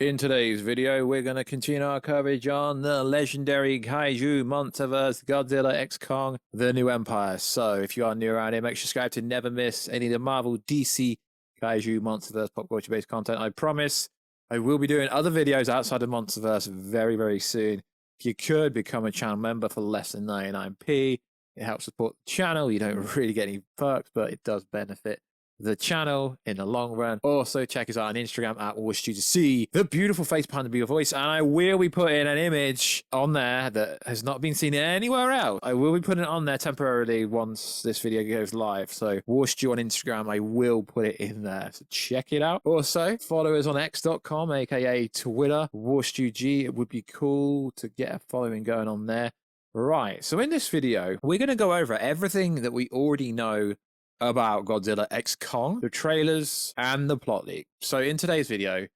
In today's video, we're going to continue our coverage on the legendary kaiju MonsterVerse Godzilla x Kong, The New Empire. So if you are new around here, make sure to subscribe to never miss any of the Marvel, DC, kaiju, MonsterVerse, pop culture based content. I promise I will be doing other videos outside of MonsterVerse very, very soon. If you could become a channel member for less than 99p, it helps support the channel. You don't really get any perks, but it does benefit the channel in the long run. Also, check us out on Instagram at Warstu to see the beautiful face behind the beautiful voice. And I will be putting an image on there that has not been seen anywhere else. I will be putting it on there temporarily once this video goes live. So Warstu on Instagram, I will put it in there. So check it out. Also, follow us on x.com, aka Twitter, WarstuG. It would be cool to get a following going on there. Right, so in this video, we're going to go over everything that we already know about Godzilla x Kong, the trailers, and the plot leak. So in today's video,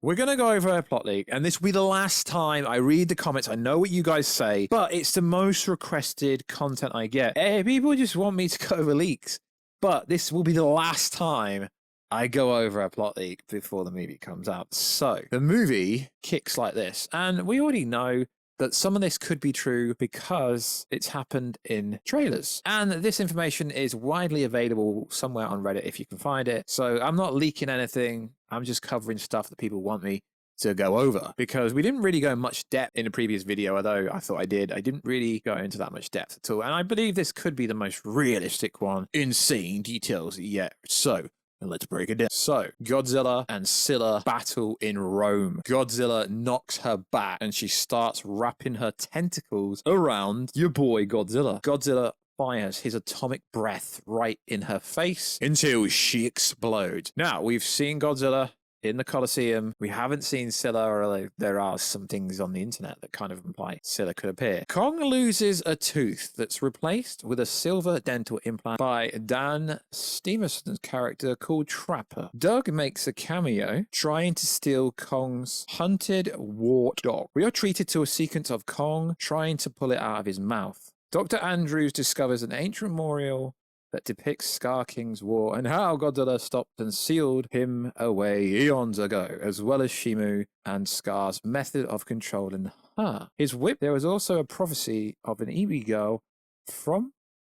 we're going to go over a plot leak, and this will be the last time I read the comments. I know what you guys say, but it's the most requested content I get. People just want me to go over leaks, but this will be the last time I go over a plot leak before the movie comes out. So the movie kicks like this, and we already know that some of this could be true because it's happened in trailers. And this information is widely available somewhere on Reddit if you can find it. So I'm not leaking anything. I'm just covering stuff that people want me to go over, because we didn't really go much depth in the previous video, although I thought I did. I didn't really go into that much depth at all. And I believe this could be the most realistic one. Insane details yet. So let's break it down. So, Godzilla and Scylla battle in Rome. Godzilla knocks her back and she starts wrapping her tentacles around your boy Godzilla. Godzilla fires his atomic breath right in her face until she explodes. Now, we've seen Godzilla in the Colosseum. We haven't seen Scylla, or there are some things on the internet that kind of imply Scylla could appear. Kong loses a tooth that's replaced with a silver dental implant by Dan Stevenson's character called Trapper. Doug makes a cameo trying to steal Kong's hunted wart dog. We are treated to a sequence of Kong trying to pull it out of his mouth. Dr. Andrews discovers an ancient memorial that depicts Scar King's war and how Godzilla stopped and sealed him away eons ago, as well as Shimu and Scar's method of controlling her. His whip. There was also a prophecy of an Iwi girl from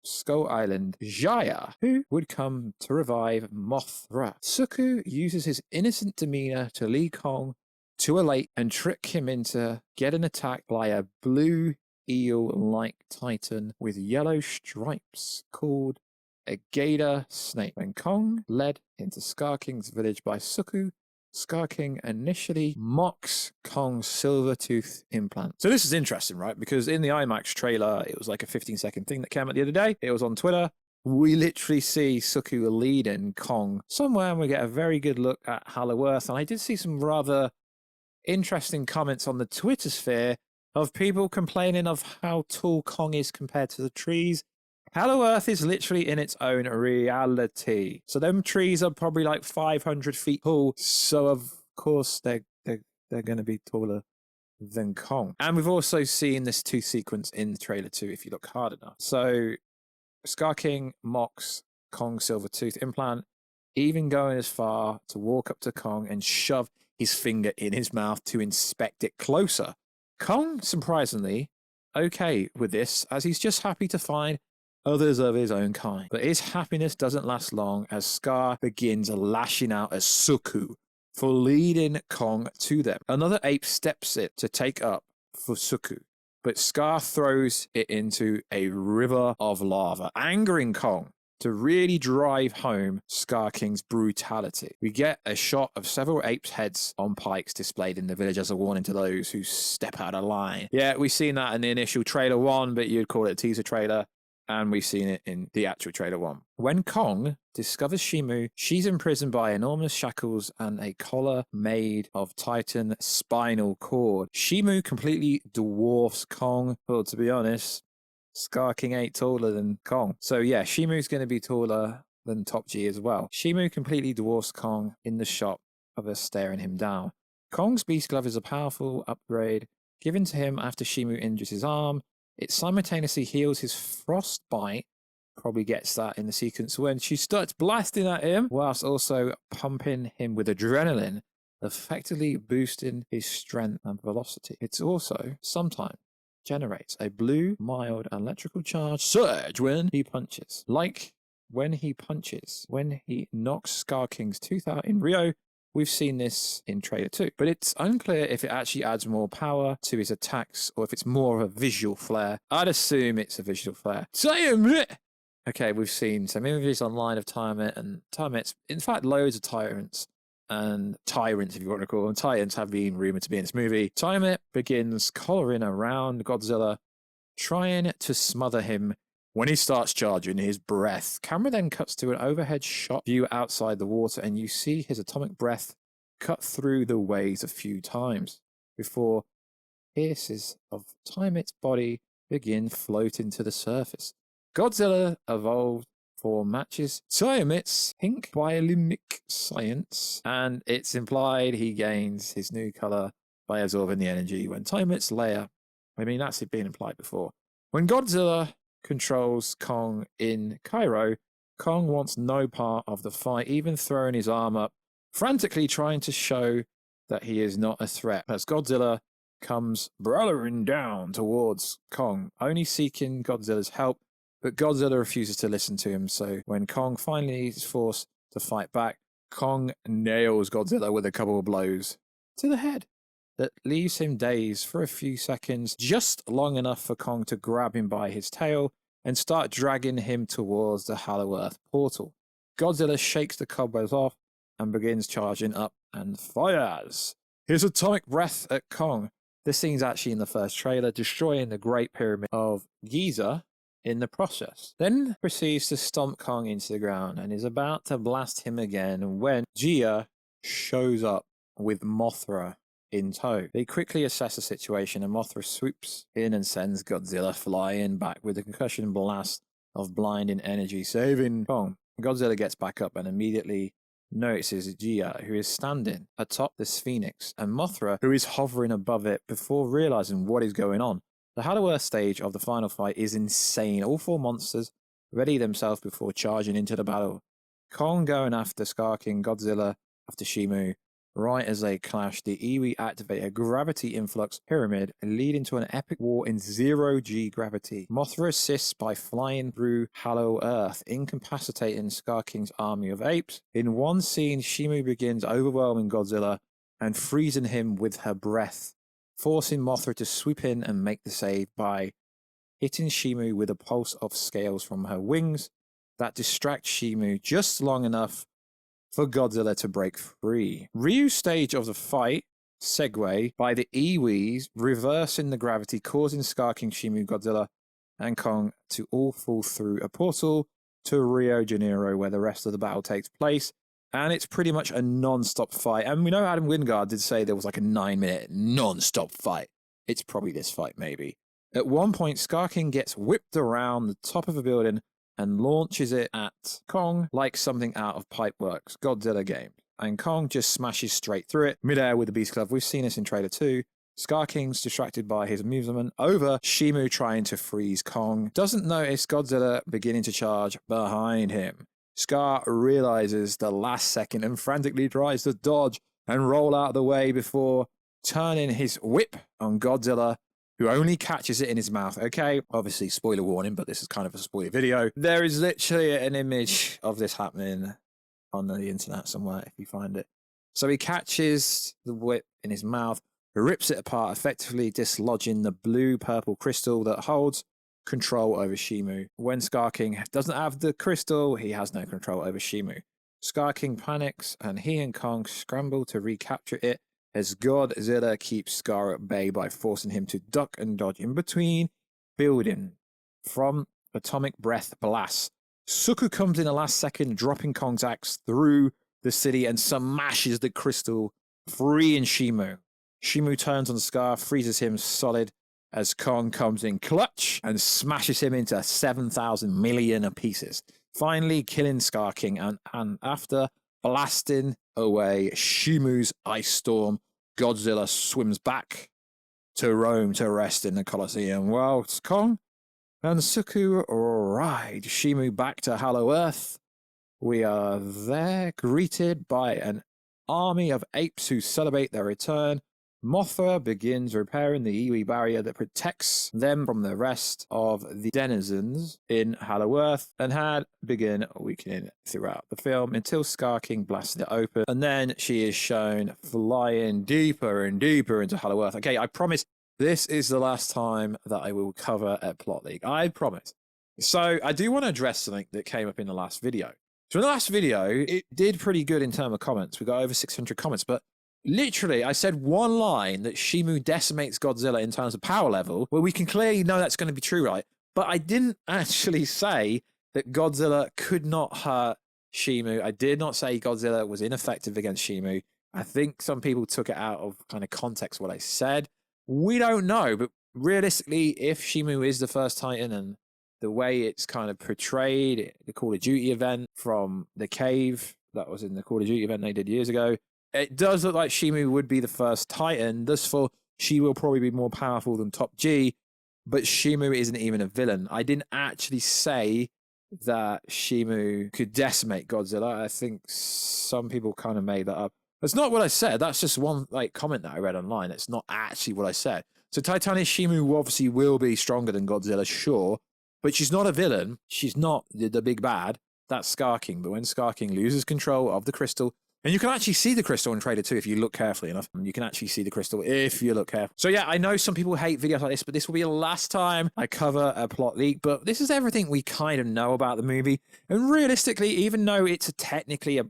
Skull Island, Jaya, who would come to revive Mothra. Suku uses his innocent demeanor to lead Kong to a lake and trick him into getting attacked by a blue eel-like titan with yellow stripes called a gator snake. When Kong led into Scar King's village by Suku, Scar King initially mocks Kong's silver tooth implant. So this is interesting, right? Because in the IMAX trailer, it was like a 15-second thing that came out the other day. It was on Twitter. We literally see Suku leading Kong somewhere, and we get a very good look at Hollow Earth. And I did see some rather interesting comments on the Twitter sphere of people complaining of how tall Kong is compared to the trees. Hollow Earth is literally in its own reality. So them trees are probably like 500 feet tall. So of course they're going to be taller than Kong. And we've also seen this tooth sequence in the trailer too, if you look hard enough. So Scar King mocks Kong's silver tooth implant, even going as far to walk up to Kong and shove his finger in his mouth to inspect it closer. Kong, surprisingly, okay with this, as he's just happy to find others of his own kind. But his happiness doesn't last long as Scar begins lashing out at Suku for leading Kong to them. Another ape steps it to take up for Suku, but Scar throws it into a river of lava, angering Kong to really drive home Scar King's brutality. We get a shot of several apes' heads on pikes displayed in the village as a warning to those who step out of line. Yeah, we've seen that in the initial trailer 1, but you'd call it a teaser trailer. And we've seen it in the actual trailer 1. When Kong discovers Shimu, she's imprisoned by enormous shackles and a collar made of titan spinal cord. Shimu completely dwarfs Kong. Well, to be honest, Scar King ain't taller than Kong. So yeah, Shimu's going to be taller than Top G as well. Shimu completely dwarfs Kong in the shot of her staring him down. Kong's Beast Glove is a powerful upgrade given to him after Shimu injures his arm. It simultaneously heals his frostbite, probably gets that in the sequence when she starts blasting at him, whilst also pumping him with adrenaline effectively boosting his strength and velocity. It's also sometimes generates a blue, mild electrical charge surge when he punches. Like when he knocks Scar King's tooth out in Rio. We've seen this in Trailer 2, but it's unclear if it actually adds more power to his attacks or if it's more of a visual flare. I'd assume it's a visual flare. Okay, we've seen some images online of Tiamat and Tiamat's, in fact, loads of tyrants and tyrants, if you want to call them. Titans have been rumored to be in this movie. Tiamat begins collaring around Godzilla, trying to smother him when he starts charging his breath. Camera then cuts to an overhead shot view outside the water, and you see his atomic breath cut through the waves a few times before pieces of Tiamat's body begin floating to the surface. Godzilla evolved for matches Tiamat's pink bioluminescent science, and it's implied he gains his new color by absorbing the energy when Tiamat's layer. I mean, that's been implied before. When Godzilla controls Kong in Cairo, Kong wants no part of the fight, even throwing his arm up, frantically trying to show that he is not a threat, as Godzilla comes barreling down towards Kong, only seeking Godzilla's help, but Godzilla refuses to listen to him, so when Kong finally is forced to fight back, Kong nails Godzilla with a couple of blows to the head that leaves him dazed for a few seconds, just long enough for Kong to grab him by his tail and start dragging him towards the Hollow Earth portal. Godzilla shakes the cobwebs off and begins charging up and fires his atomic breath at Kong. This scene's actually in the first trailer, destroying the Great Pyramid of Giza in the process. Then proceeds to stomp Kong into the ground and is about to blast him again when Gia shows up with Mothra in tow. They quickly assess the situation, and Mothra swoops in and sends Godzilla flying back with a concussion blast of blinding energy, saving Kong. Godzilla gets back up and immediately notices Gia, who is standing atop the Sphinx, and Mothra, who is hovering above it before realizing what is going on. The Hollow Earth stage of the final fight is insane. All four monsters ready themselves before charging into the battle. Kong going after Scar King, Godzilla after Shimu. Right as they clash, the Iwi activate a gravity influx pyramid, leading to an epic war in zero-G gravity. Mothra assists by flying through Hollow Earth, incapacitating Scar King's army of apes. In one scene, Shimu begins overwhelming Godzilla and freezing him with her breath, forcing Mothra to swoop in and make the save by hitting Shimu with a pulse of scales from her wings that distracts Shimu just long enough for Godzilla to break free. Ryu's stage of the fight segue by the Iwis reversing the gravity, causing Scar King, Shimu, Godzilla, and Kong to all fall through a portal to Rio de Janeiro, where the rest of the battle takes place. And it's pretty much a non-stop fight. And we know Adam Wingard did say there was like a 9-minute non-stop fight. It's probably this fight, maybe. At one point, Scar King gets whipped around the top of a building and launches it at Kong like something out of Pipeworks Godzilla game. And Kong just smashes straight through it, midair with the Beast Glove. We've seen this in Trailer 2. Scar King's distracted by his amusement over Shimu trying to freeze Kong. Doesn't notice Godzilla beginning to charge behind him. Scar realizes the last second and frantically tries to dodge and roll out of the way before turning his whip on Godzilla, who only catches it in his mouth. Okay, obviously spoiler warning, but this is kind of a spoiler video. There is literally an image of this happening on the internet somewhere, if you find it. So he catches the whip in his mouth, rips it apart, effectively dislodging the blue-purple crystal that holds control over Shimu. When Scar King doesn't have the crystal, he has no control over Shimu. Scar King panics, and he and Kong scramble to recapture it, as Godzilla keeps Scar at bay by forcing him to duck and dodge in between building from atomic breath blasts. Suku comes in the last second, dropping Kong's axe through the city and smashes the crystal, freeing Shimu. Shimu turns on Scar, freezes him solid as Kong comes in clutch and smashes him into 7,000 million pieces, finally killing Scar King, and after blasting away Shimu's ice storm, Godzilla swims back to Rome to rest in the Colosseum, while Kong and Suku ride Shimu back to Hollow Earth. We are there greeted by an army of apes who celebrate their return, Mothra begins repairing the Iwi barrier that protects them from the rest of the denizens in Hollow Earth, and had begun weakening throughout the film until Scar King blasted it open, and then she is shown flying deeper and deeper into Hollow Earth. Okay, I promise this is the last time that I will cover a plot leak. I promise. So I do want to address something that came up in the last video. So in the last video, it did pretty good in terms of comments. We got over 600 comments, but literally, I said one line that Shimu decimates Godzilla in terms of power level, where we can clearly know that's going to be true, right? But I didn't actually say that Godzilla could not hurt Shimu. I did not say Godzilla was ineffective against Shimu. I think some people took it out of kind of context what I said. We don't know, but realistically, if Shimu is the first Titan and the way it's kind of portrayed, the Call of Duty event from the cave, that was in the Call of Duty event they did years ago, it does look like Shimu would be the first Titan. Thus far, she will probably be more powerful than Top G, but Shimu isn't even a villain. I didn't actually say that Shimu could decimate Godzilla. I think some people kind of made that up. That's not what I said. That's just one comment that I read online. It's not actually what I said. So Titanic Shimu obviously will be stronger than Godzilla, sure, but she's not a villain. She's not the big bad. That's Scar King. But when Scar King loses control of the crystal, and you can actually see the crystal in Trader 2 if you look carefully enough. You can actually see the crystal if you look carefully. So yeah, I know some people hate videos like this, but this will be the last time I cover a plot leak. But this is everything we kind of know about the movie. And realistically, even though it's technically a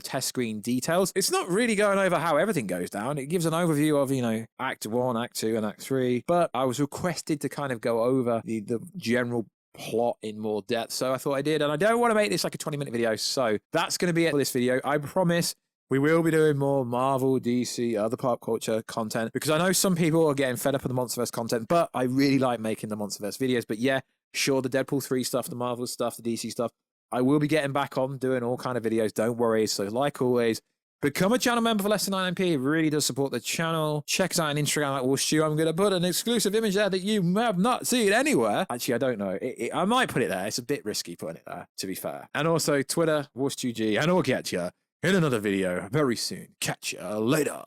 test screen details, it's not really going over how everything goes down. It gives an overview of, Act 1, Act 2, and Act 3. But I was requested to kind of go over the general plot in more depth, so I thought I did, and I don't want to make this like a 20-minute video, so that's going to be it for this video. I promise we will be doing more Marvel, DC, other pop culture content, because I know some people are getting fed up with the MonsterVerse content, but I really like making the MonsterVerse videos. But yeah, sure, the Deadpool 3 stuff, the Marvel stuff, the DC stuff, I will be getting back on doing all kind of videos, don't worry. So like always, become a channel member for less than 9p. It really does support the channel. Check us out on Instagram at Warstu. I'm going to put an exclusive image there that you have not seen anywhere. Actually, I don't know. I might put it there. It's a bit risky putting it there, to be fair. And also Twitter, WarstuG, and I'll catch you in another video very soon. Catch you later.